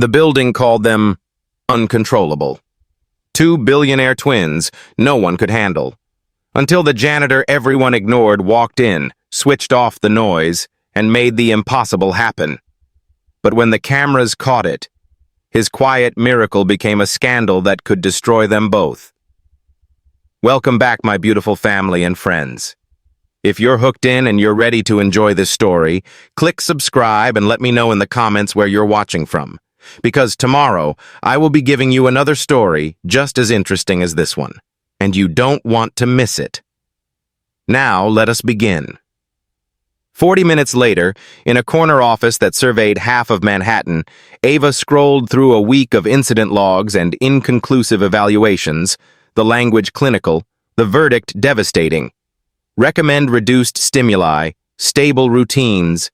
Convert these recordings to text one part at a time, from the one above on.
The building called them uncontrollable. Two billionaire twins no one could handle. Until the janitor everyone ignored walked in, switched off the noise, and made the impossible happen. But when the cameras caught it, his quiet miracle became a scandal that could destroy them both. Welcome back, my beautiful family and friends. If you're hooked in and you're ready to enjoy this story, click subscribe and let me know in the comments where you're watching from. Because tomorrow, I will be giving you another story just as interesting as this one, and you don't want to miss it. Now, let us begin. 40 minutes later, in a corner office that surveyed half of Manhattan, Ava scrolled through a week of incident logs and inconclusive evaluations, the language clinical, the verdict devastating. Recommend reduced stimuli, stable routines,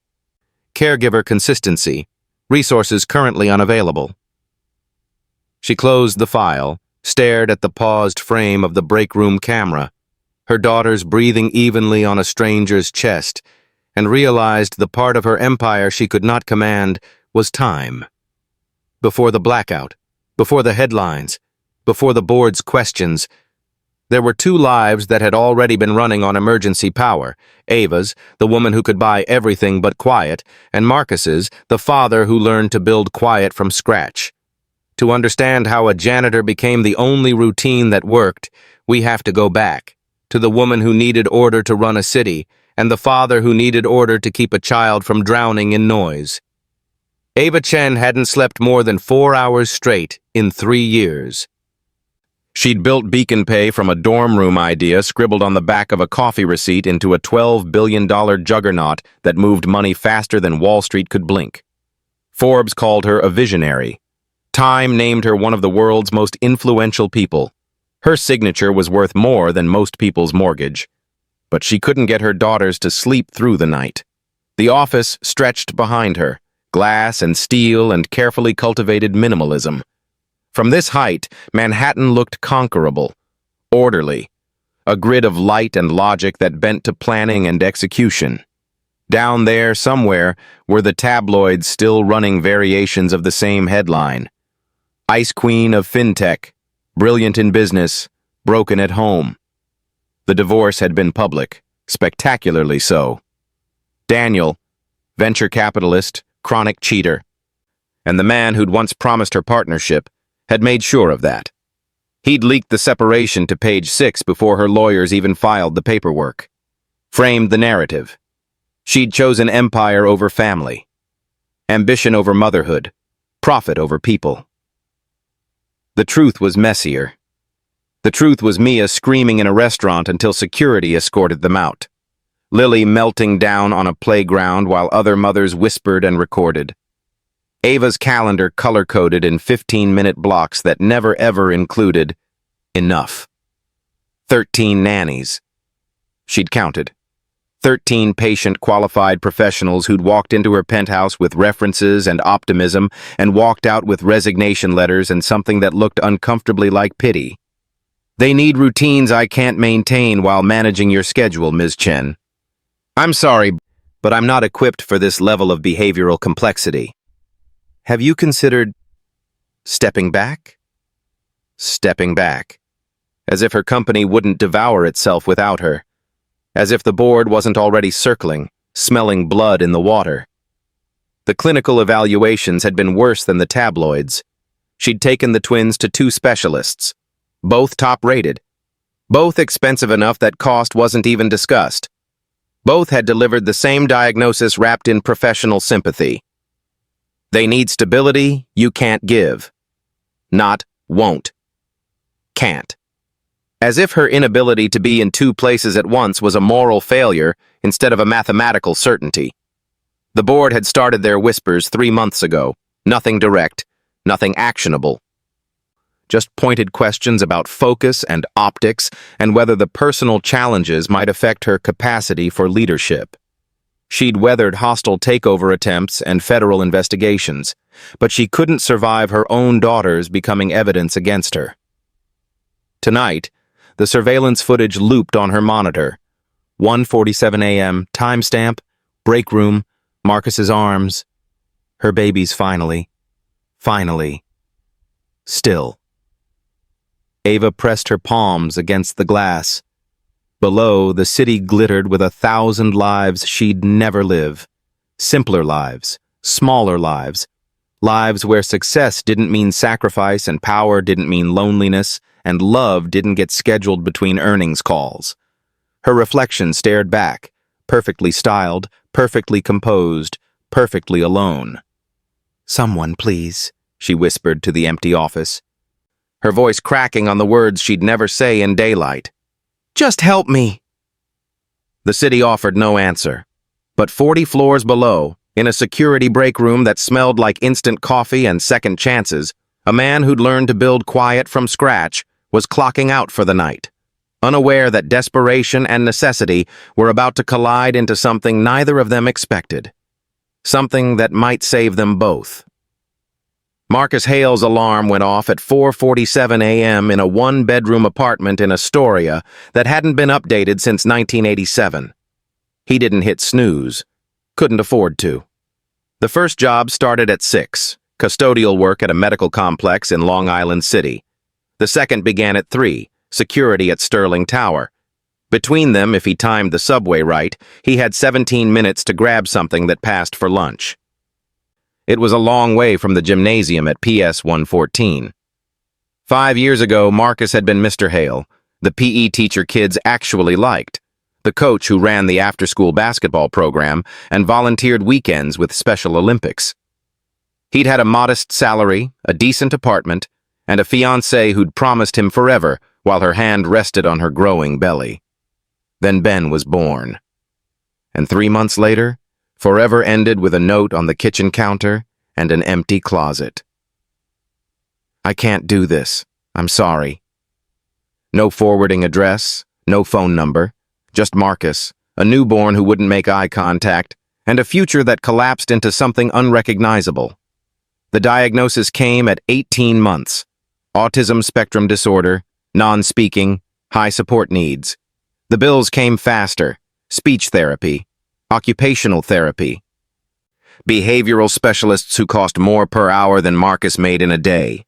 caregiver consistency, resources currently unavailable. She closed the file, stared at the paused frame of the break room camera, her daughters breathing evenly on a stranger's chest, and realized the part of her empire she could not command was time. Before the blackout, before the headlines, before the board's questions, there were two lives that had already been running on emergency power: Ava's, the woman who could buy everything but quiet, and Marcus's, the father who learned to build quiet from scratch. To understand how a janitor became the only routine that worked, we have to go back to the woman who needed order to run a city, and the father who needed order to keep a child from drowning in noise. Ava Chen hadn't slept more than 4 hours straight in 3 years. She'd built Beacon Pay from a dorm room idea scribbled on the back of a coffee receipt into a $12 billion juggernaut that moved money faster than Wall Street could blink. Forbes called her a visionary. Time named her one of the world's most influential people. Her signature was worth more than most people's mortgage. But she couldn't get her daughters to sleep through the night. The office stretched behind her, glass and steel and carefully cultivated minimalism. From this height, Manhattan looked conquerable, orderly, a grid of light and logic that bent to planning and execution. Down there, somewhere, were the tabloids still running variations of the same headline. Ice Queen of FinTech, brilliant in business, broken at home. The divorce had been public, spectacularly so. Daniel, venture capitalist, chronic cheater, and the man who'd once promised her partnership, had made sure of that. He'd leaked the separation to Page 6 before her lawyers even filed the paperwork. Framed the narrative. She'd chosen empire over family, ambition over motherhood, profit over people. The truth was messier. The truth was Mia screaming in a restaurant until security escorted them out. Lily melting down on a playground while other mothers whispered and recorded. Ava's calendar color-coded in 15-minute blocks that never ever included enough. 13 nannies. She'd counted. 13 patient-qualified professionals who'd walked into her penthouse with references and optimism and walked out with resignation letters and something that looked uncomfortably like pity. They need routines I can't maintain while managing your schedule, Ms. Chen. I'm sorry, but I'm not equipped for this level of behavioral complexity. Have you considered stepping back? Stepping back. As if her company wouldn't devour itself without her. As if the board wasn't already circling, smelling blood in the water. The clinical evaluations had been worse than the tabloids. She'd taken the twins to 2 specialists. Both top-rated. Both expensive enough that cost wasn't even discussed. Both had delivered the same diagnosis wrapped in professional sympathy. They need stability you can't give. Not won't. Can't. As if her inability to be in 2 places at once was a moral failure instead of a mathematical certainty. The board had started their whispers 3 months ago. Nothing direct, nothing actionable. Just pointed questions about focus and optics and whether the personal challenges might affect her capacity for leadership. She'd weathered hostile takeover attempts and federal investigations, but she couldn't survive her own daughters becoming evidence against her. Tonight, the surveillance footage looped on her monitor. 1:47 a.m., timestamp, break room, Marcus's arms. Her babies finally Finally. Still. Ava pressed her palms against the glass. Below, the city glittered with 1,000 lives she'd never live. Simpler lives, smaller lives. Lives where success didn't mean sacrifice and power didn't mean loneliness and love didn't get scheduled between earnings calls. Her reflection stared back, perfectly styled, perfectly composed, perfectly alone. "Someone, please," she whispered to the empty office, her voice cracking on the words she'd never say in daylight. "Just help me." The city offered no answer, but 40 floors below, in a security break room that smelled like instant coffee and second chances, a man who'd learned to build quiet from scratch was clocking out for the night, unaware that desperation and necessity were about to collide into something neither of them expected. Something that might save them both. Marcus Hale's alarm went off at 4:47 a.m. in a one-bedroom apartment in Astoria that hadn't been updated since 1987. He didn't hit snooze. Couldn't afford to. The first job started at 6, custodial work at a medical complex in Long Island City. The second began at 3, security at Sterling Tower. Between them, if he timed the subway right, he had 17 minutes to grab something that passed for lunch. It was a long way from the gymnasium at PS 114. 5 years ago, Marcus had been Mr. Hale, the PE teacher kids actually liked, the coach who ran the after-school basketball program and volunteered weekends with Special Olympics. He'd had a modest salary, a decent apartment, and a fiancée who'd promised him forever while her hand rested on her growing belly. Then Ben was born. And 3 months later, forever ended with a note on the kitchen counter and an empty closet. "I can't do this. I'm sorry." No forwarding address, no phone number, just Marcus, a newborn who wouldn't make eye contact, and a future that collapsed into something unrecognizable. The diagnosis came at 18 months. Autism spectrum disorder, non-speaking, high support needs. The bills came faster: speech therapy, occupational therapy, behavioral specialists who cost more per hour than Marcus made in a day.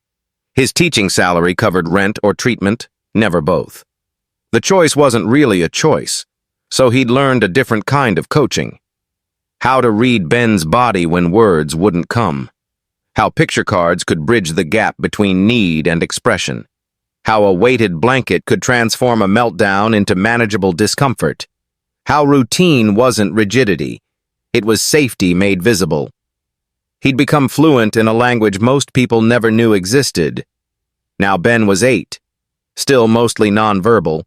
His teaching salary covered rent or treatment, never both. The choice wasn't really a choice, so he'd learned a different kind of coaching. How to read Ben's body when words wouldn't come. How picture cards could bridge the gap between need and expression. How a weighted blanket could transform a meltdown into manageable discomfort. How routine wasn't rigidity. It was safety made visible. He'd become fluent in a language most people never knew existed. Now Ben was 8, still mostly nonverbal,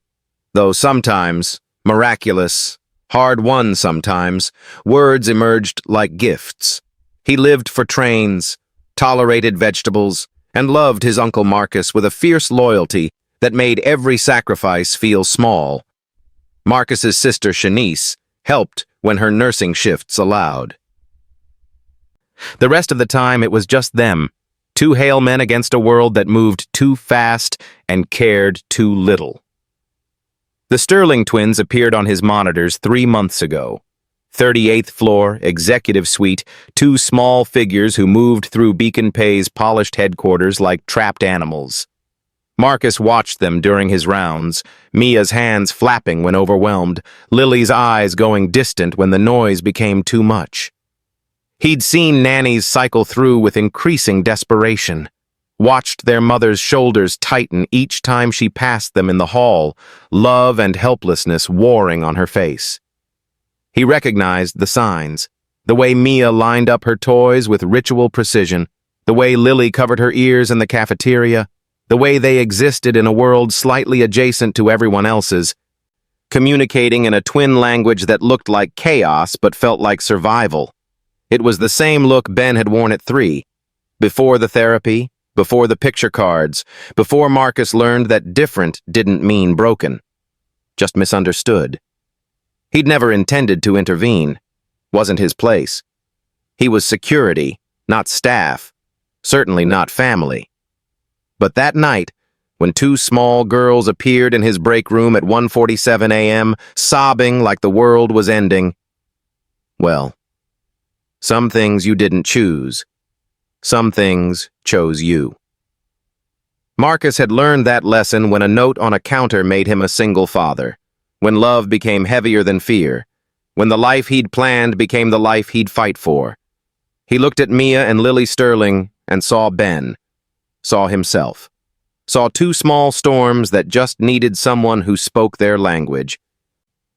though sometimes, miraculous, hard-won sometimes, words emerged like gifts. He lived for trains, tolerated vegetables, and loved his Uncle Marcus with a fierce loyalty that made every sacrifice feel small. Marcus's sister Shanice helped when her nursing shifts allowed. The rest of the time it was just them, 2 Hale men against a world that moved too fast and cared too little. The Sterling twins appeared on his monitors 3 months ago. 38th floor, executive suite, 2 small figures who moved through Beacon Pay's polished headquarters like trapped animals. Marcus watched them during his rounds, Mia's hands flapping when overwhelmed, Lily's eyes going distant when the noise became too much. He'd seen nannies cycle through with increasing desperation, watched their mother's shoulders tighten each time she passed them in the hall, love and helplessness warring on her face. He recognized the signs, the way Mia lined up her toys with ritual precision, the way Lily covered her ears in the cafeteria, the way they existed in a world slightly adjacent to everyone else's, communicating in a twin language that looked like chaos but felt like survival. It was the same look Ben had worn at 3, before the therapy, before the picture cards, before Marcus learned that different didn't mean broken, just misunderstood. He'd never intended to intervene. Wasn't his place. He was security, not staff, certainly not family. But that night, when 2 small girls appeared in his break room at 1:47 a.m., sobbing like the world was ending, well, some things you didn't choose. Some things chose you. Marcus had learned that lesson when a note on a counter made him a single father, when love became heavier than fear, when the life he'd planned became the life he'd fight for. He looked at Mia and Lily Sterling and saw Ben, saw himself, saw two small storms that just needed someone who spoke their language.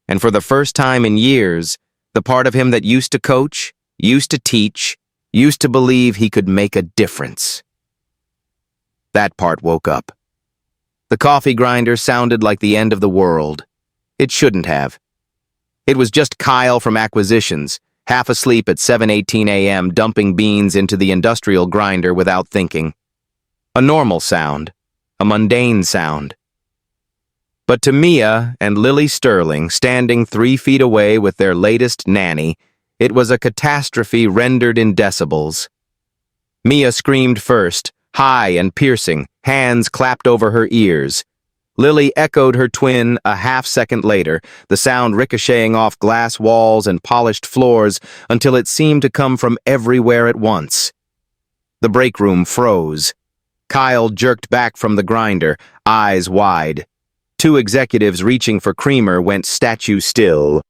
And for the first time in years, the part of him that used to coach, used to teach, used to believe he could make a difference. That part woke up. The coffee grinder sounded like the end of the world. It shouldn't have. It was just Kyle from Acquisitions, half asleep at 7:18 a.m. dumping beans into the industrial grinder without thinking. A normal sound, a mundane sound. But to Mia and Lily Sterling, standing 3 feet away with their latest nanny, it was a catastrophe rendered in decibels. Mia screamed first, high and piercing, hands clapped over her ears. Lily echoed her twin a half-second later, the sound ricocheting off glass walls and polished floors until it seemed to come from everywhere at once. The break room froze. Kyle jerked back from the grinder, eyes wide. 2 executives reaching for creamer went statue still.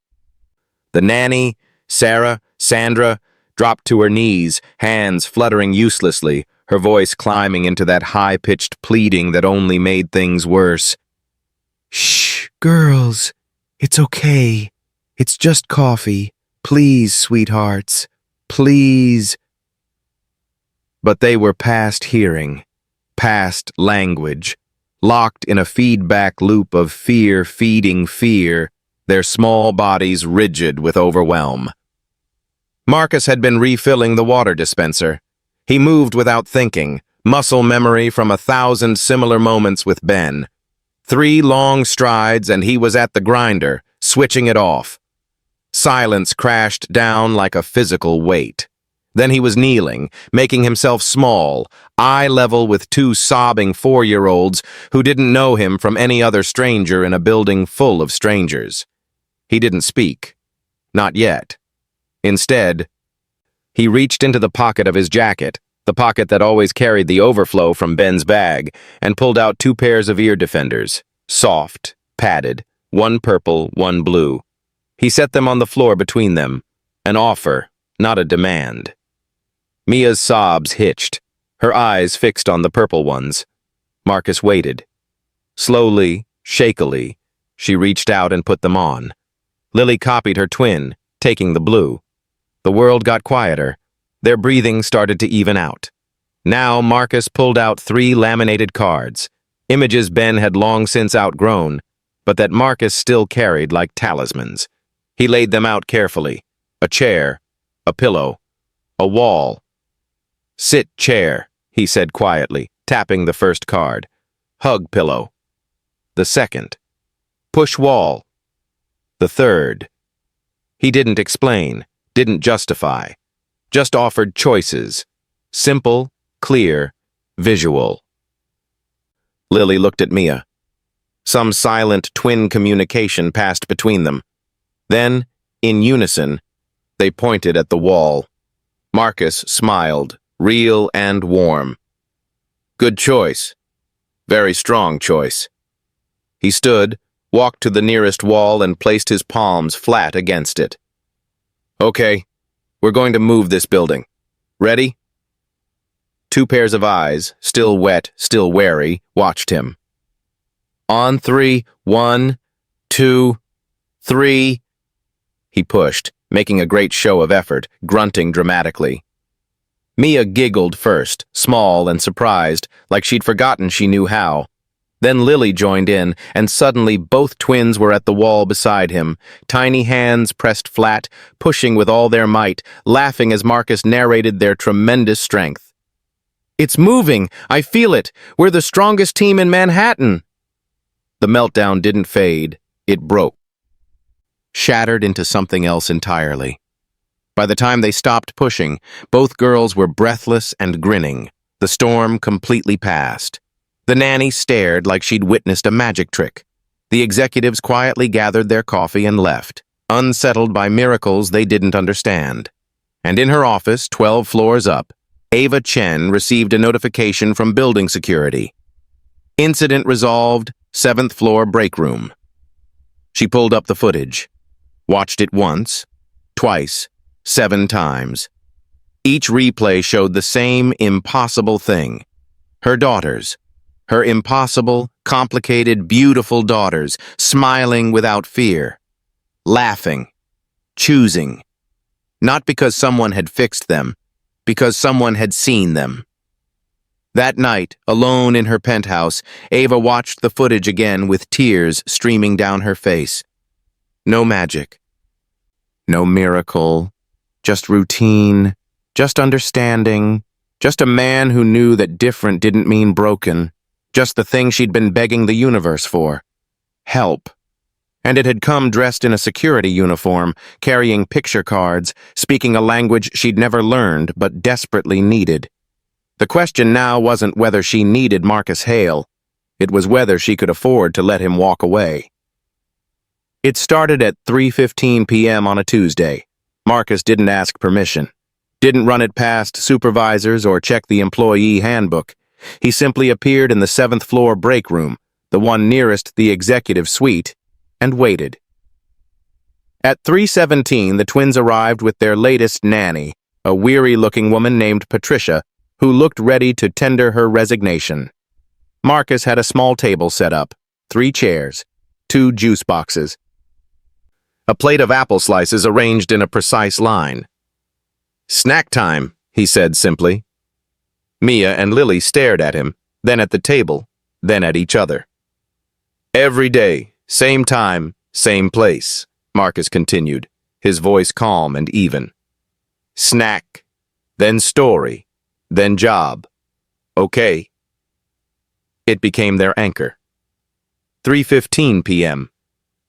The nanny, Sandra, dropped to her knees, hands fluttering uselessly, her voice climbing into that high-pitched pleading that only made things worse. "Shh, girls. It's okay. It's just coffee. Please, sweethearts. Please." But they were past hearing, past language, locked in a feedback loop of fear feeding fear, their small bodies rigid with overwhelm. Marcus had been refilling the water dispenser. He moved without thinking, muscle memory from 1,000 similar moments with Ben. 3 long strides and he was at the grinder, switching it off. Silence crashed down like a physical weight. Then he was kneeling, making himself small, eye level with 2 sobbing 4-year-olds who didn't know him from any other stranger in a building full of strangers. He didn't speak. Not yet. Instead, he reached into the pocket of his jacket, the pocket that always carried the overflow from Ben's bag, and pulled out 2 pairs of ear defenders, soft, padded, 1 purple, 1 blue. He set them on the floor between them, an offer, not a demand. Mia's sobs hitched, her eyes fixed on the purple ones. Marcus waited. Slowly, shakily, she reached out and put them on. Lily copied her twin, taking the blue. The world got quieter. Their breathing started to even out. Now Marcus pulled out 3 laminated cards, images Ben had long since outgrown, but that Marcus still carried like talismans. He laid them out carefully. A chair, a pillow, a wall. "Sit chair," he said quietly, tapping the first card. "Hug pillow." The second. "Push wall." The third. He didn't explain, didn't justify, just offered choices. Simple, clear, visual. Lily looked at Mia. Some silent twin communication passed between them. Then, in unison, they pointed at the wall. Marcus smiled, real and warm. "Good choice. Very strong choice." He stood, walked to the nearest wall and placed his palms flat against it. "Okay, we're going to move this building. Ready?" 2 pairs of eyes, still wet, still wary, watched him. "On 3, 1, 2, 3. He pushed, making a great show of effort, grunting dramatically. Mia giggled first, small and surprised, like she'd forgotten she knew how. Then Lily joined in, and suddenly both twins were at the wall beside him, tiny hands pressed flat, pushing with all their might, laughing as Marcus narrated their tremendous strength. "It's moving! I feel it! We're the strongest team in Manhattan!" The meltdown didn't fade. It broke. Shattered into something else entirely. By the time they stopped pushing, both girls were breathless and grinning. The storm completely passed. The nanny stared like she'd witnessed a magic trick. The executives quietly gathered their coffee and left, unsettled by miracles they didn't understand. And in her office, 12 floors up, Ava Chen received a notification from building security. Incident resolved, 7th floor break room. She pulled up the footage, watched it once, twice, 7 times. Each replay showed the same impossible thing. Her daughters, her impossible, complicated, beautiful daughters, smiling without fear, laughing, choosing, not because someone had fixed them, because someone had seen them. That night, alone in her penthouse, Ava watched the footage again with tears streaming down her face. No magic. No miracle. Just routine. Just understanding. Just a man who knew that different didn't mean broken. Just the thing she'd been begging the universe for. Help. And it had come dressed in a security uniform, carrying picture cards, speaking a language she'd never learned but desperately needed. The question now wasn't whether she needed Marcus Hale. It was whether she could afford to let him walk away. It started at 3:15 p.m. on a Tuesday. Marcus didn't ask permission, didn't run it past supervisors or check the employee handbook. He simply appeared in the 7th floor break room, the one nearest the executive suite, and waited. At 3:17, the twins arrived with their latest nanny, a weary-looking woman named Patricia, who looked ready to tender her resignation. Marcus had a small table set up, 3 chairs, 2 juice boxes, a plate of apple slices arranged in a precise line. "Snack time," he said simply. Mia and Lily stared at him, then at the table, then at each other. "Every day, same time, same place," Marcus continued, his voice calm and even. "Snack, then story, then job. Okay." It became their anchor. 3:15 p.m.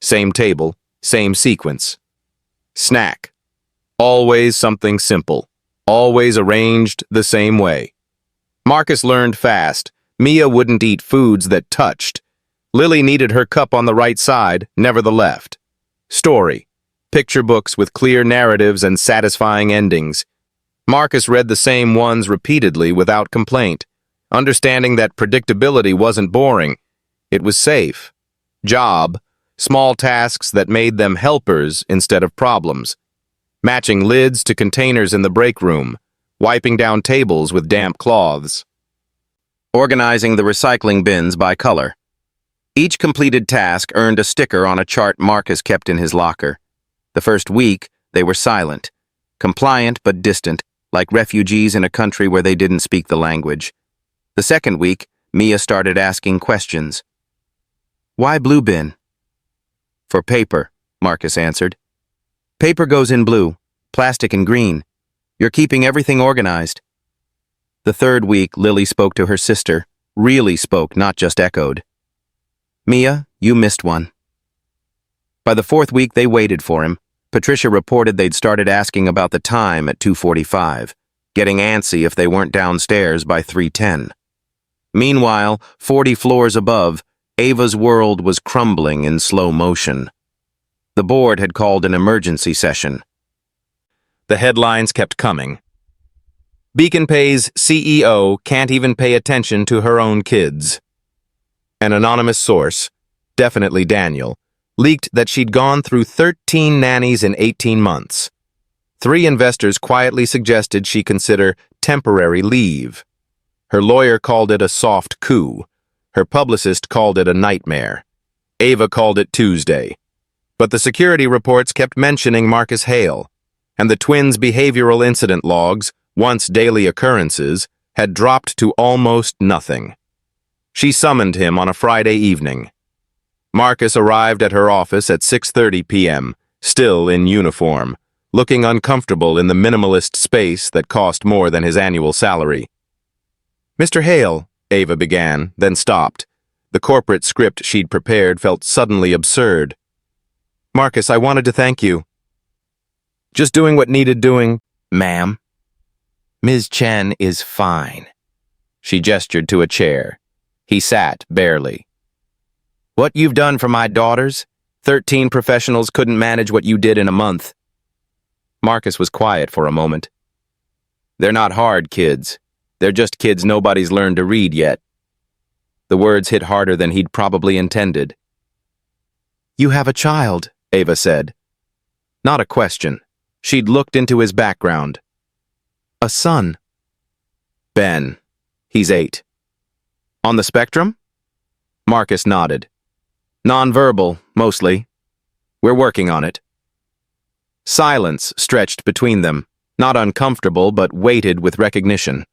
Same table, same sequence. Snack. Always something simple. Always arranged the same way. Marcus learned fast. Mia wouldn't eat foods that touched. Lily needed her cup on the right side, never the left. Story. Picture books with clear narratives and satisfying endings. Marcus read the same ones repeatedly without complaint, understanding that predictability wasn't boring. It was safe. Job. Small tasks that made them helpers instead of problems. Matching lids to containers in the break room. Wiping down tables with damp cloths. Organizing the recycling bins by color. Each completed task earned a sticker on a chart Marcus kept in his locker. The first week, they were silent, compliant but distant, like refugees in a country where they didn't speak the language. The second week, Mia started asking questions. "Why blue bin?" "For paper," Marcus answered. "Paper goes in blue, plastic in green. You're keeping everything organized." The third week, Lily spoke to her sister, really spoke, not just echoed. "Mia, you missed one." By the fourth week, they waited for him. Patricia reported they'd started asking about the time at 2:45, getting antsy if they weren't downstairs by 3:10. Meanwhile, 40 floors above, Ava's world was crumbling in slow motion. The board had called an emergency session. The headlines kept coming. Beacon Pay's CEO can't even pay attention to her own kids. An anonymous source, definitely Daniel, leaked that she'd gone through 13 nannies in 18 months. 3 investors quietly suggested she consider temporary leave. Her lawyer called it a soft coup. Her publicist called it a nightmare. Ava called it Tuesday. But the security reports kept mentioning Marcus Hale, and the twins' behavioral incident logs, once daily occurrences, had dropped to almost nothing. She summoned him on a Friday evening. Marcus arrived at her office at 6:30 p.m., still in uniform, looking uncomfortable in the minimalist space that cost more than his annual salary. "Mr. Hale," Ava began, then stopped. The corporate script she'd prepared felt suddenly absurd. "Marcus, I wanted to thank you." "Just doing what needed doing, ma'am." "Ms. Chen is fine." She gestured to a chair. He sat, barely. "What you've done for my daughters, 13 professionals couldn't manage what you did in a month." Marcus was quiet for a moment. They're not hard kids. They're just kids nobody's learned to read yet. The words hit harder than he'd probably intended. You have a child, Ava said. Not a question. She'd looked into his background. A son. Ben. He's 8. On the spectrum? Marcus nodded. Nonverbal, mostly. We're working on it. Silence stretched between them, not uncomfortable but weighted with recognition.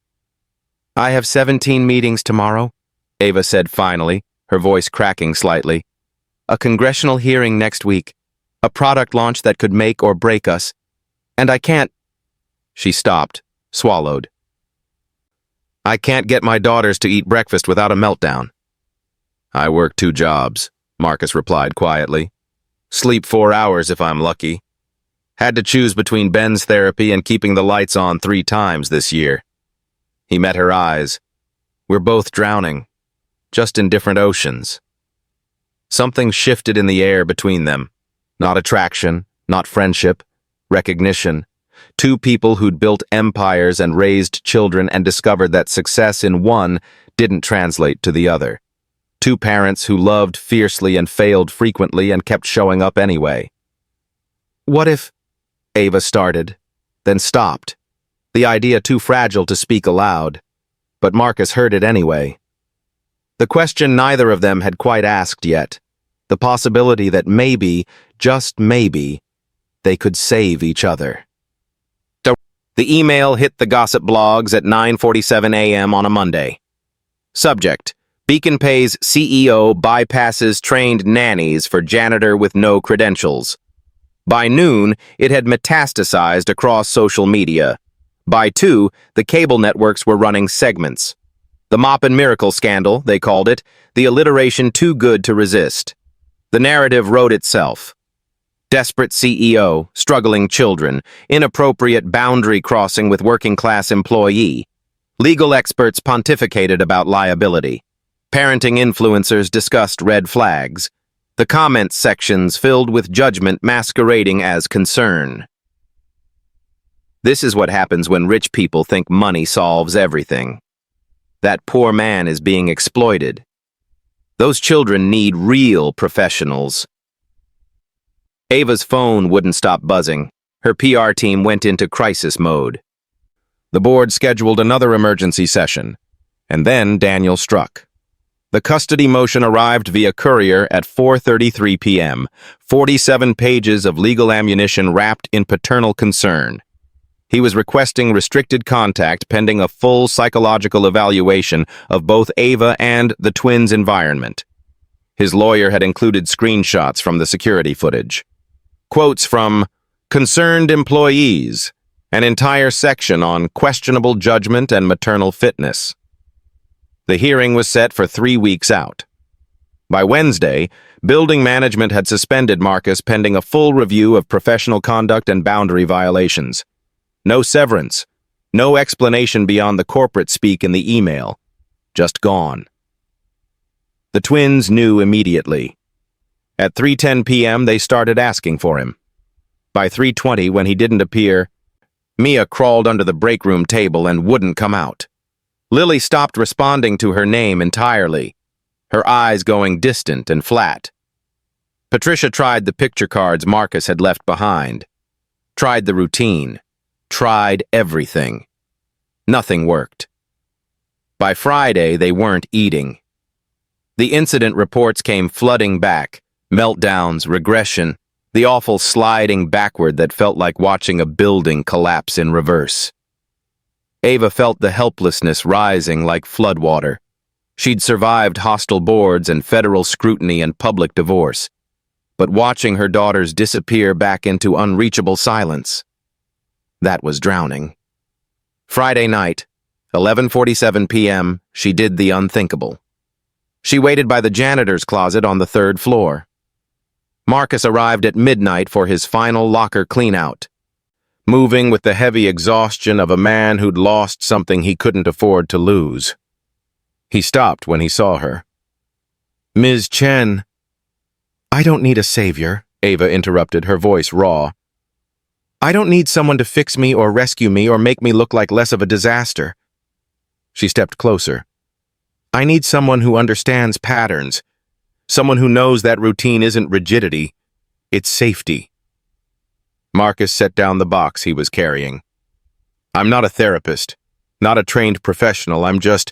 I have 17 meetings tomorrow, Ava said finally, her voice cracking slightly. A congressional hearing next week, a product launch that could make or break us, and I can't... She stopped, swallowed. I can't get my daughters to eat breakfast without a meltdown. I work 2 jobs, Marcus replied quietly. Sleep 4 hours if I'm lucky. Had to choose between Ben's therapy and keeping the lights on 3 times this year. He met her eyes. We're both drowning, just in different oceans. Something shifted in the air between them. Not attraction, not friendship, recognition. 2 people who'd built empires and raised children and discovered that success in one didn't translate to the other. 2 parents who loved fiercely and failed frequently and kept showing up anyway. What if... Ava started, then stopped. The idea too fragile to speak aloud. But Marcus heard it anyway. The question neither of them had quite asked yet. The possibility that maybe, just maybe, they could save each other. The email hit the gossip blogs at 9:47 a.m. on a Monday. Subject: Beacon Pay's CEO bypasses trained nannies for janitor with no credentials. By noon, it had metastasized across social media. By 2, the cable networks were running segments. The Mop and Miracle scandal, they called it, the alliteration too good to resist. The narrative wrote itself. Desperate CEO, struggling children, inappropriate boundary crossing with working-class employee. Legal experts pontificated about liability. Parenting influencers discussed red flags. The comments sections filled with judgment masquerading as concern. This is what happens when rich people think money solves everything. That poor man is being exploited. Those children need real professionals. Ava's phone wouldn't stop buzzing. Her PR team went into crisis mode. The board scheduled another emergency session, and then Daniel struck. The custody motion arrived via courier at 4:33 p.m., 47 pages of legal ammunition wrapped in paternal concern. He was requesting restricted contact pending a full psychological evaluation of both Ava and the twins' environment. His lawyer had included screenshots from the security footage. Quotes from Concerned Employees, an entire section on questionable judgment and maternal fitness. The hearing was set for 3 weeks out. By Wednesday, building management had suspended Marcus pending a full review of professional conduct and boundary violations. No severance, no explanation beyond the corporate speak in the email. Just gone. The twins knew immediately. At 3:10 p.m., they started asking for him. By 3:20, when he didn't appear, Mia crawled under the break room table and wouldn't come out. Lily stopped responding to her name entirely, her eyes going distant and flat. Patricia tried the picture cards Marcus had left behind, tried the routine, tried everything. Nothing worked. By Friday, they weren't eating. The incident reports came flooding back, meltdowns, regression, the awful sliding backward that felt like watching a building collapse in reverse. Ava felt the helplessness rising like floodwater. She'd survived hostile boards and federal scrutiny and public divorce, but watching her daughters disappear back into unreachable silence, that was drowning. Friday night, 11:47 p.m., she did the unthinkable. She waited by the janitor's closet on the 3rd floor. Marcus arrived at midnight for his final locker clean-out, moving with the heavy exhaustion of a man who'd lost something he couldn't afford to lose. He stopped when he saw her. Ms. Chen. I don't need a savior, Ava interrupted, her voice raw. I don't need someone to fix me or rescue me or make me look like less of a disaster. She stepped closer. I need someone who understands patterns, someone who knows that routine isn't rigidity, it's safety. Marcus set down the box he was carrying. I'm not a therapist, not a trained professional, I'm just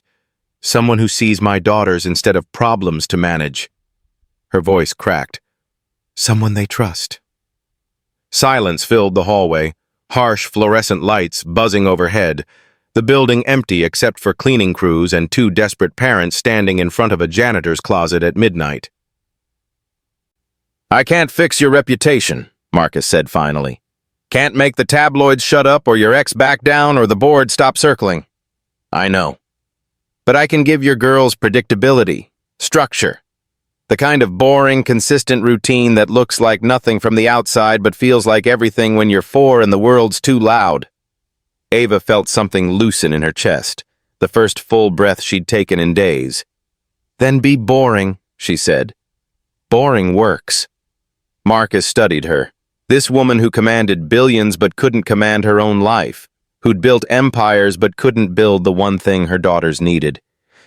someone who sees my daughters instead of problems to manage. Her voice cracked. Someone they trust. Silence filled the hallway, harsh fluorescent lights buzzing overhead, the building empty except for cleaning crews and two desperate parents standing in front of a janitor's closet at midnight. I can't fix your reputation, Marcus said finally. Can't make the tabloids shut up or your ex back down or the board stop circling. I know. But I can give your girls predictability, structure, the kind of boring, consistent routine that looks like nothing from the outside but feels like everything when you're 4 and the world's too loud. Ava felt something loosen in her chest, the first full breath she'd taken in days. Then be boring, she said. Boring works. Marcus studied her. This woman who commanded billions but couldn't command her own life, who'd built empires but couldn't build the one thing her daughters needed.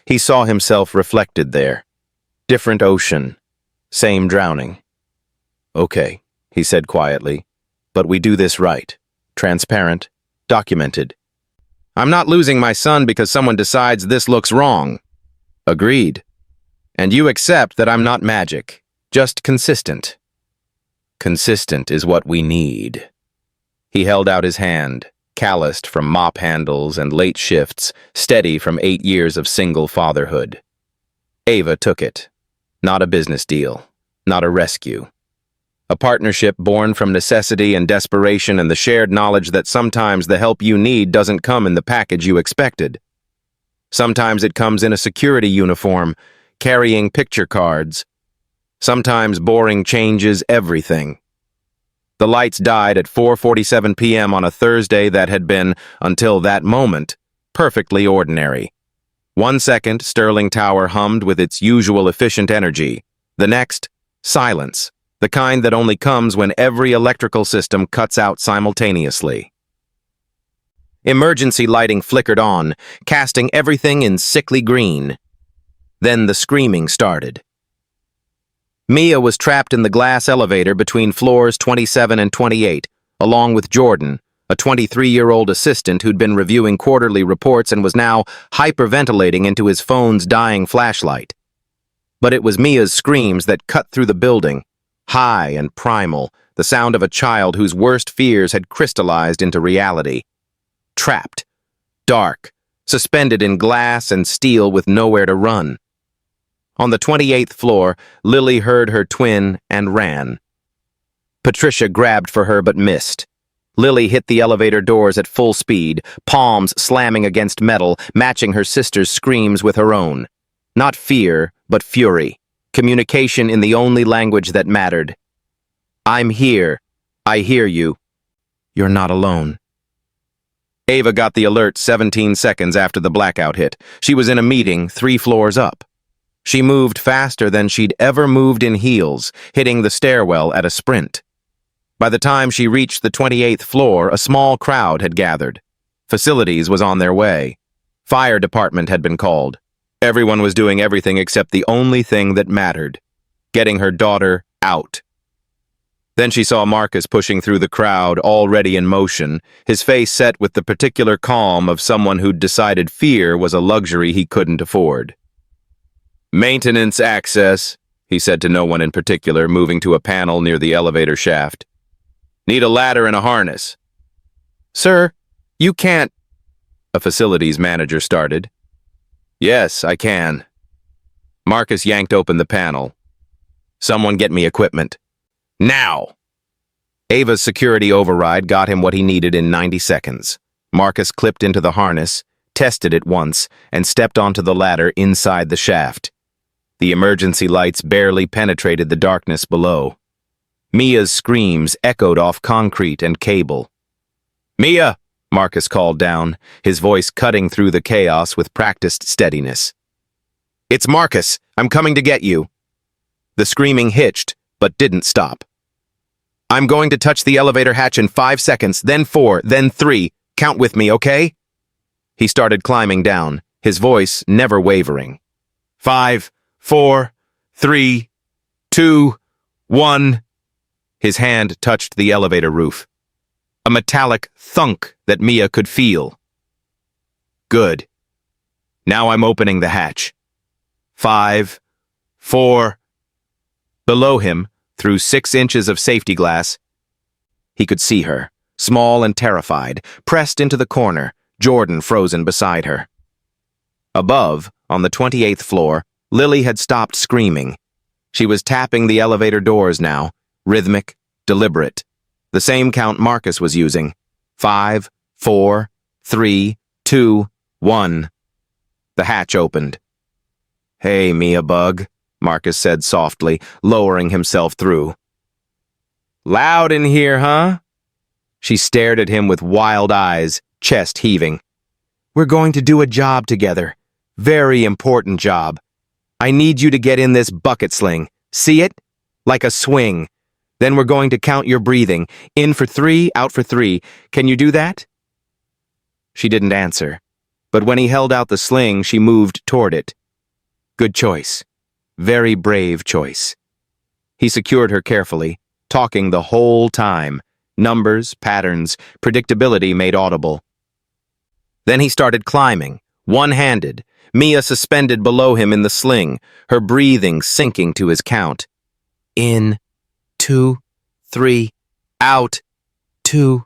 He saw himself reflected there. Different ocean, same drowning. Okay, he said quietly, but we do this right. Transparent, documented. I'm not losing my son because someone decides this looks wrong. Agreed. And you accept that I'm not magic, just consistent. Consistent is what we need. He held out his hand, calloused from mop handles and late shifts, steady from 8 years of single fatherhood. Ava took it. Not a business deal, not a rescue. A partnership born from necessity and desperation and the shared knowledge that sometimes the help you need doesn't come in the package you expected. Sometimes it comes in a security uniform, carrying picture cards. Sometimes boring changes everything. The lights died at 4:47 p.m. on a Thursday that had been, until that moment, perfectly ordinary. 1 second, Sterling Tower hummed with its usual efficient energy. The next, silence, the kind that only comes when every electrical system cuts out simultaneously. Emergency lighting flickered on, casting everything in sickly green. Then the screaming started. Mia was trapped in the glass elevator between floors 27 and 28, along with Jordan, a 23-year-old assistant who'd been reviewing quarterly reports and was now hyperventilating into his phone's dying flashlight. But it was Mia's screams that cut through the building, high and primal, the sound of a child whose worst fears had crystallized into reality. Trapped, dark, suspended in glass and steel with nowhere to run. On the 28th floor, Lily heard her twin and ran. Patricia grabbed for her but missed. Lily hit the elevator doors at full speed, palms slamming against metal, matching her sister's screams with her own. Not fear, but fury. Communication in the only language that mattered. I'm here. I hear you. You're not alone. Ava got the alert 17 seconds after the blackout hit. She was in a meeting 3 floors up. She moved faster than she'd ever moved in heels, hitting the stairwell at a sprint. By the time she reached the 28th floor, a small crowd had gathered. Facilities was on their way. Fire department had been called. Everyone was doing everything except the only thing that mattered, getting her daughter out. Then she saw Marcus pushing through the crowd, already in motion, his face set with the particular calm of someone who'd decided fear was a luxury he couldn't afford. Maintenance access, he said to no one in particular, moving to a panel near the elevator shaft. Need a ladder and a harness. Sir, you can't... A facilities manager started. Yes, I can. Marcus yanked open the panel. Someone get me equipment. Now! Ava's security override got him what he needed in 90 seconds. Marcus clipped into the harness, tested it once, and stepped onto the ladder inside the shaft. The emergency lights barely penetrated the darkness below. Mia's screams echoed off concrete and cable. Mia! Marcus called down, his voice cutting through the chaos with practiced steadiness. It's Marcus! I'm coming to get you! The screaming hitched, but didn't stop. I'm going to touch the elevator hatch in 5 seconds, then 4, then 3. Count with me, okay? He started climbing down, his voice never wavering. 5, 4, 3, 2, 1. His hand touched the elevator roof. A metallic thunk that Mia could feel. Good. Now I'm opening the hatch. 5, 4. Below him, through 6 inches of safety glass, he could see her, small and terrified, pressed into the corner, Jordan frozen beside her. Above, on the 28th floor, Lily had stopped screaming. She was tapping the elevator doors now, rhythmic, deliberate. The same count Marcus was using. 5, 4, 3, 2, 1. The hatch opened. "Hey, Mia Bug," Marcus said softly, lowering himself through. "Loud in here, huh?" She stared at him with wild eyes, chest heaving. "We're going to do a job together. Very important job. I need you to get in this bucket sling. See it? Like a swing. Then we're going to count your breathing. In for 3, out for 3. Can you do that?" She didn't answer, but when he held out the sling, she moved toward it. Good choice. Very brave choice. He secured her carefully, talking the whole time. Numbers, patterns, predictability made audible. Then he started climbing, one-handed, Mia suspended below him in the sling, her breathing sinking to his count. In, 2, 3, out, 2,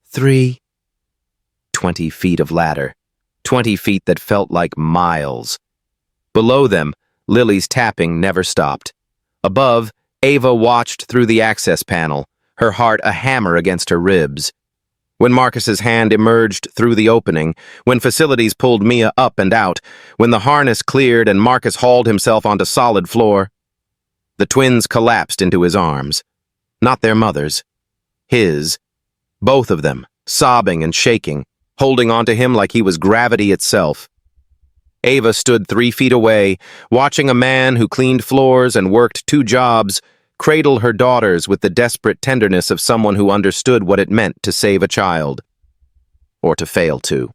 3. 20 feet of ladder, 20 feet that felt like miles. Below them, Lily's tapping never stopped. Above, Ava watched through the access panel, her heart a hammer against her ribs. When Marcus's hand emerged through the opening, when facilities pulled Mia up and out, when the harness cleared and Marcus hauled himself onto solid floor, the twins collapsed into his arms. Not their mother's. His. Both of them, sobbing and shaking, holding onto him like he was gravity itself. Ava stood 3 feet away, watching a man who cleaned floors and worked 2 jobs cradle her daughters with the desperate tenderness of someone who understood what it meant to save a child. Or to fail to.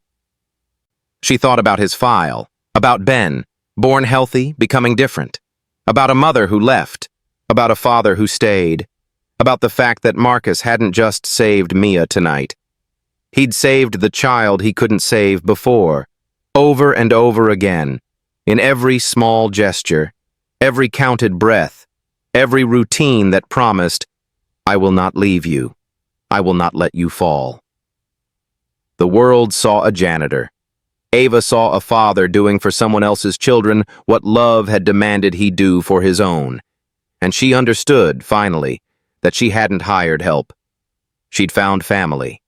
She thought about his file, about Ben, born healthy, becoming different, about a mother who left, about a father who stayed, about the fact that Marcus hadn't just saved Mia tonight. He'd saved the child he couldn't save before, over and over again, in every small gesture, every counted breath, every routine that promised, "I will not leave you. I will not let you fall." The world saw a janitor. Ava saw a father doing for someone else's children what love had demanded he do for his own. And she understood, finally, that she hadn't hired help. She'd found family.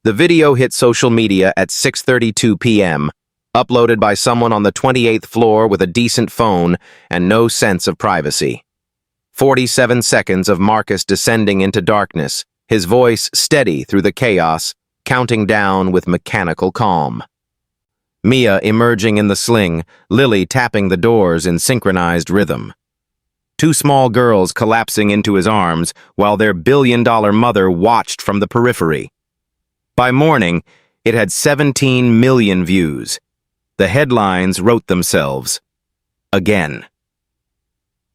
The video hit social media at 6:32 p.m., uploaded by someone on the 28th floor with a decent phone and no sense of privacy. 47 seconds of Marcus descending into darkness, his voice steady through the chaos, counting down with mechanical calm. Mia emerging in the sling, Lily tapping the doors in synchronized rhythm. 2 small girls collapsing into his arms while their billion-dollar mother watched from the periphery. By morning, it had 17 million views. The headlines wrote themselves. Again.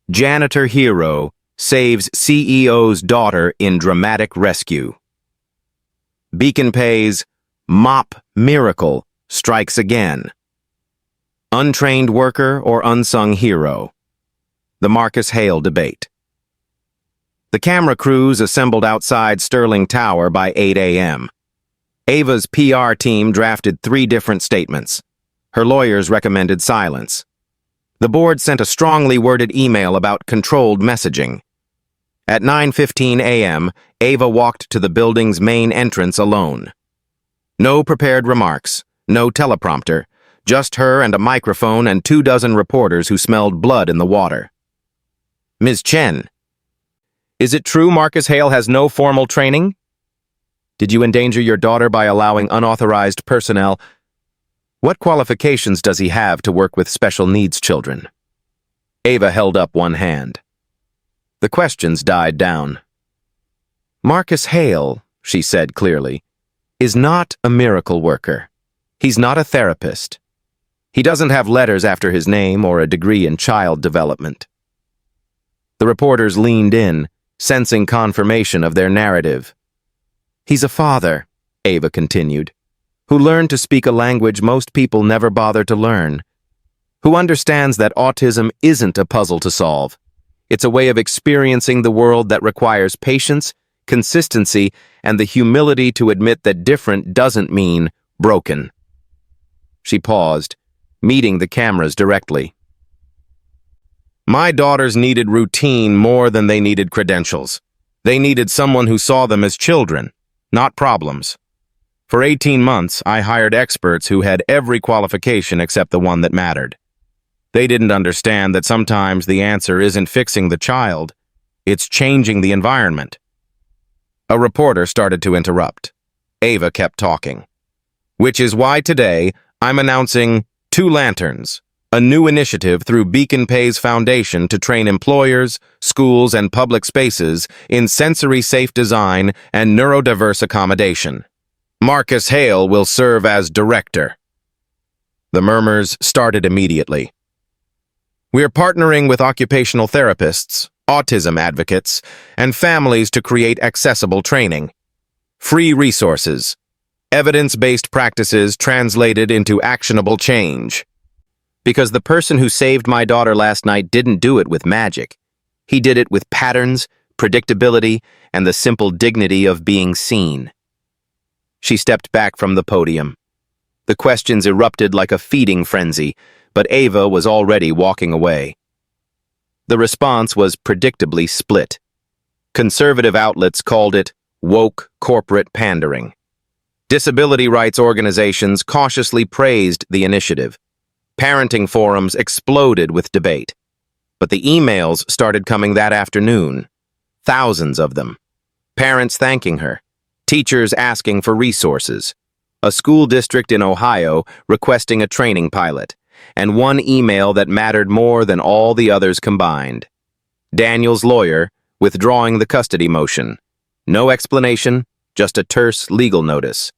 Janitor hero saves CEO's daughter in dramatic rescue. Beacon Pay's mop miracle strikes again. Untrained worker or unsung hero. The Marcus Hale debate. The camera crews assembled outside Sterling Tower by 8 a.m. Ava's PR team drafted 3 different statements. Her lawyers recommended silence. The board sent a strongly worded email about controlled messaging. At 9:15 a.m., Ava walked to the building's main entrance alone. No prepared remarks, no teleprompter, just her and a microphone and 24 reporters who smelled blood in the water. "Ms. Chen, is it true Marcus Hale has no formal training? Did you endanger your daughter by allowing unauthorized personnel? What qualifications does he have to work with special needs children?" Ava held up one hand. The questions died down. Marcus Hale, she said clearly, is not a miracle worker. He's not a therapist. He doesn't have letters after his name or a degree in child development. The reporters leaned in, sensing confirmation of their narrative. He's a father, Ava continued, who learned to speak a language most people never bother to learn, who understands that autism isn't a puzzle to solve. It's a way of experiencing the world that requires patience, consistency, and the humility to admit that different doesn't mean broken. She paused, meeting the cameras directly. My daughters needed routine more than they needed credentials. They needed someone who saw them as children, not problems. For 18 months, I hired experts who had every qualification except the one that mattered. They didn't understand that sometimes the answer isn't fixing the child, it's changing the environment. A reporter started to interrupt. Ava kept talking. Which is why today, I'm announcing 2 Lanterns, a new initiative through Beacon Pay's foundation to train employers, schools, and public spaces in sensory-safe design and neurodiverse accommodation. Marcus Hale will serve as director. The murmurs started immediately. We're partnering with occupational therapists, autism advocates, and families to create accessible training. Free resources. Evidence-based practices translated into actionable change. Because the person who saved my daughter last night didn't do it with magic. He did it with patterns, predictability, and the simple dignity of being seen. She stepped back from the podium. The questions erupted like a feeding frenzy, but Ava was already walking away. The response was predictably split. Conservative outlets called it woke corporate pandering. Disability rights organizations cautiously praised the initiative. Parenting forums exploded with debate. But the emails started coming that afternoon. Thousands of them. Parents thanking her. Teachers asking for resources. A school district in Ohio requesting a training pilot. And one email that mattered more than all the others combined. Daniel's lawyer withdrawing the custody motion. No explanation, just a terse legal notice.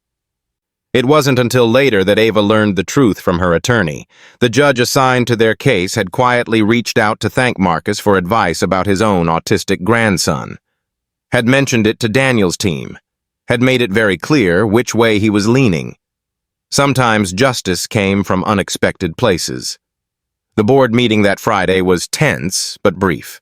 It wasn't until later that Ava learned the truth from her attorney. The judge assigned to their case had quietly reached out to thank Marcus for advice about his own autistic grandson. Had mentioned it to Daniel's team. Had made it very clear which way he was leaning. Sometimes justice came from unexpected places. The board meeting that Friday was tense but brief.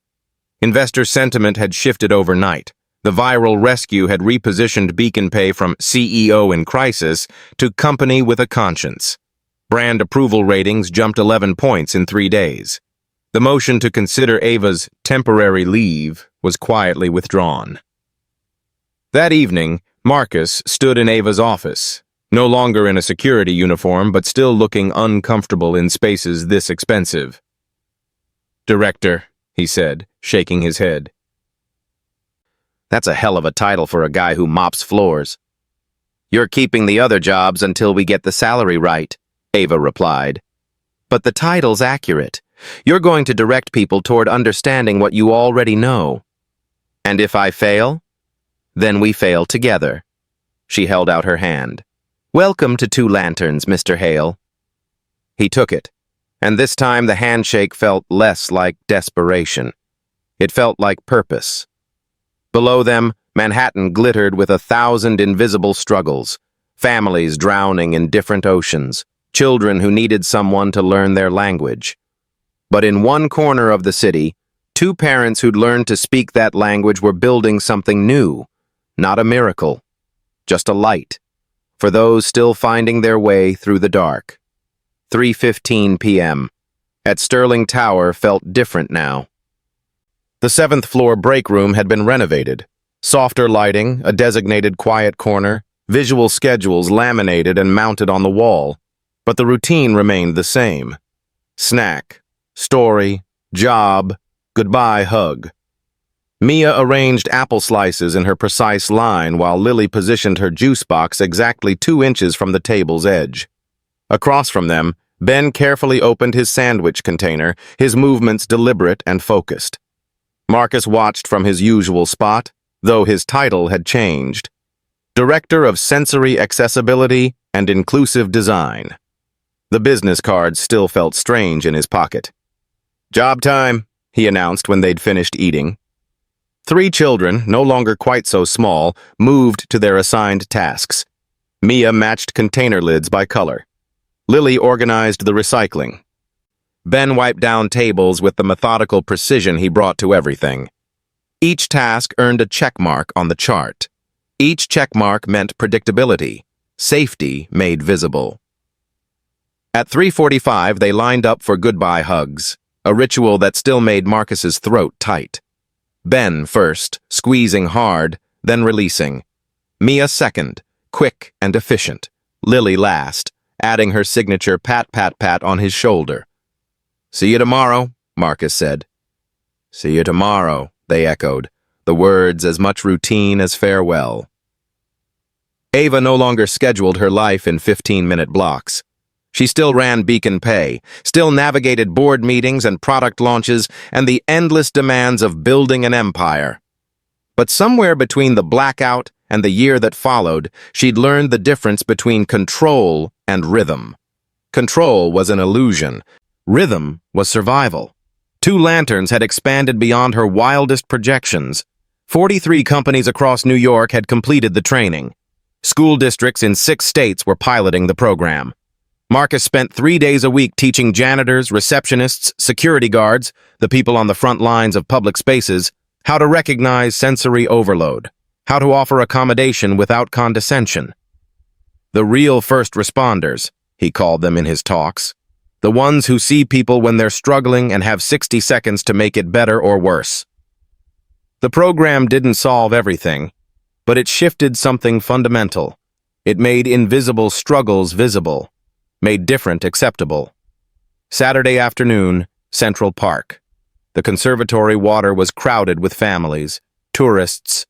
Investor sentiment had shifted overnight. The viral rescue had repositioned Beacon Pay from CEO in crisis to company with a conscience. Brand approval ratings jumped 11 points in 3 days. The motion to consider Ava's temporary leave was quietly withdrawn. That evening, Marcus stood in Ava's office, no longer in a security uniform but still looking uncomfortable in spaces this expensive. "Director," he said, shaking his head. "That's a hell of a title for a guy who mops floors." "You're keeping the other jobs until we get the salary right," Ava replied. "But the title's accurate. You're going to direct people toward understanding what you already know. And if I fail, then we fail together." She held out her hand. "Welcome to 2 Lanterns, Mr. Hale." He took it, and this time the handshake felt less like desperation. It felt like purpose. Below them, Manhattan glittered with 1,000 invisible struggles, families drowning in different oceans, children who needed someone to learn their language. But in one corner of the city, 2 parents who'd learned to speak that language were building something new, not a miracle, just a light, for those still finding their way through the dark. 3:15 p.m. At Sterling Tower felt different now. The 7th floor break room had been renovated. Softer lighting, a designated quiet corner, visual schedules laminated and mounted on the wall. But the routine remained the same. Snack, story, job, goodbye hug. Mia arranged apple slices in her precise line while Lily positioned her juice box exactly 2 inches from the table's edge. Across from them, Ben carefully opened his sandwich container, his movements deliberate and focused. Marcus watched from his usual spot, though his title had changed. Director of Sensory Accessibility and Inclusive Design. The business card still felt strange in his pocket. "Job time," he announced when they'd finished eating. 3 children, no longer quite so small, moved to their assigned tasks. Mia matched container lids by color. Lily organized the recycling. Ben wiped down tables with the methodical precision he brought to everything. Each task earned a check mark on the chart. Each check mark meant predictability, safety made visible. At 3:45, they lined up for goodbye hugs, a ritual that still made Marcus's throat tight. Ben first, squeezing hard, then releasing. Mia second, quick and efficient. Lily last, adding her signature pat-pat-pat on his shoulder. "See you tomorrow," Marcus said. "See you tomorrow," they echoed, the words as much routine as farewell. Ava no longer scheduled her life in 15-minute blocks. She still ran Beacon Pay, still navigated board meetings and product launches and the endless demands of building an empire. But somewhere between the blackout and the year that followed, she'd learned the difference between control and rhythm. Control was an illusion. Rhythm was survival. 2 lanterns had expanded beyond her wildest projections. 43 companies across New York had completed the training. School districts in 6 states were piloting the program. Marcus spent 3 days a week teaching janitors, receptionists, security guards, the people on the front lines of public spaces, how to recognize sensory overload, how to offer accommodation without condescension. The real first responders, he called them in his talks, the ones who see people when they're struggling and have 60 seconds to make it better or worse. The program didn't solve everything, but it shifted something fundamental. It made invisible struggles visible, made different acceptable. Saturday afternoon, Central Park. The conservatory water was crowded with families, tourists,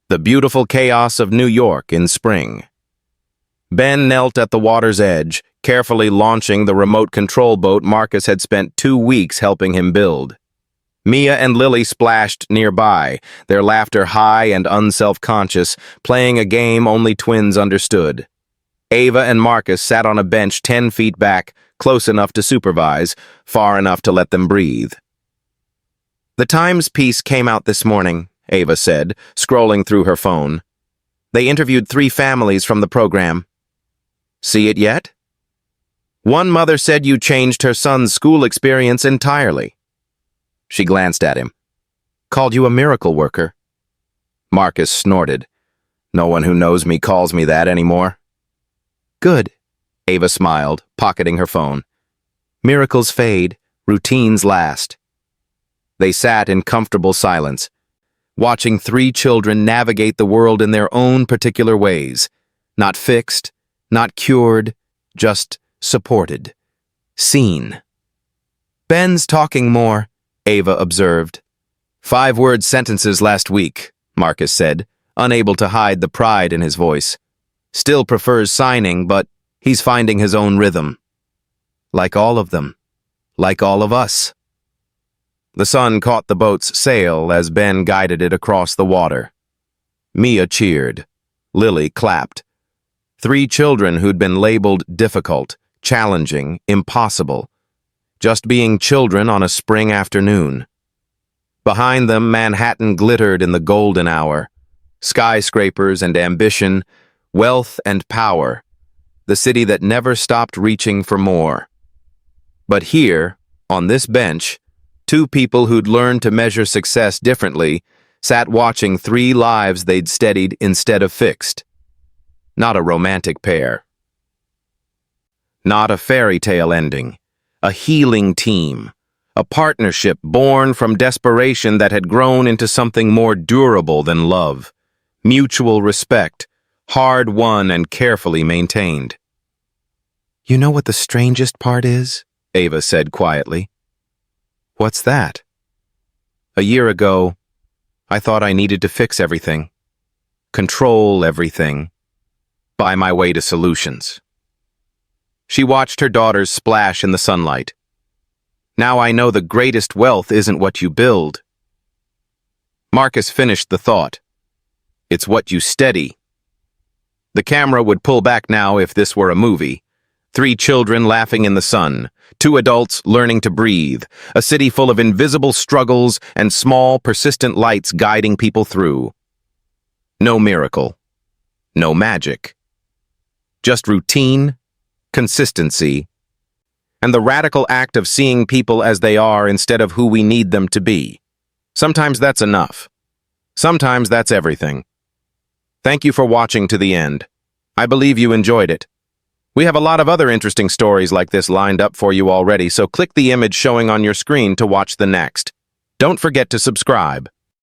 the beautiful chaos of New York in spring. Ben knelt at the water's edge, carefully launching the remote control boat Marcus had spent 2 weeks helping him build. Mia and Lily splashed nearby, their laughter high and unself-conscious, playing a game only twins understood. Ava and Marcus sat on a bench 10 feet back, close enough to supervise, far enough to let them breathe. "The Times piece came out this morning," Ava said, scrolling through her phone. "They interviewed 3 families from the program. See it yet? One mother said you changed her son's school experience entirely." She glanced at him. "Called you a miracle worker." Marcus snorted. "No one who knows me calls me that anymore." "Good," Ava smiled, pocketing her phone. "Miracles fade, routines last." They sat in comfortable silence, watching 3 children navigate the world in their own particular ways, not fixed, not cured, just supported, seen. "Ben's talking more," Ava observed. 5-word sentences last week, Marcus said, unable to hide the pride in his voice. Still prefers signing, but he's finding his own rhythm. Like all of them. Like all of us. The sun caught the boat's sail as Ben guided it across the water. Mia cheered. Lily clapped. 3 children who'd been labeled difficult, challenging, impossible. Just being children on a spring afternoon. Behind them, Manhattan glittered in the golden hour. Skyscrapers and ambition, wealth and power. The city that never stopped reaching for more. But here, on this bench, 2 people who'd learned to measure success differently sat watching 3 lives they'd steadied instead of fixed. Not a romantic pair. Not a fairy tale ending. A healing team. A partnership born from desperation that had grown into something more durable than love. Mutual respect, hard-won and carefully maintained. "You know what the strangest part is?" Ava said quietly. "What's that?" "A year ago, I thought I needed to fix everything, control everything, buy my way to solutions." She watched her daughters splash in the sunlight. "Now I know the greatest wealth isn't what you build." Marcus finished the thought. It's what you steady. The camera would pull back now if this were a movie. 3 children laughing in the sun, 2 adults learning to breathe, a city full of invisible struggles and small, persistent lights guiding people through. No miracle. No magic. Just routine, consistency, and the radical act of seeing people as they are instead of who we need them to be. Sometimes that's enough. Sometimes that's everything. Thank you for watching to the end. I believe you enjoyed it. We have a lot of other interesting stories like this lined up for you already, so click the image showing on your screen to watch the next. Don't forget to subscribe.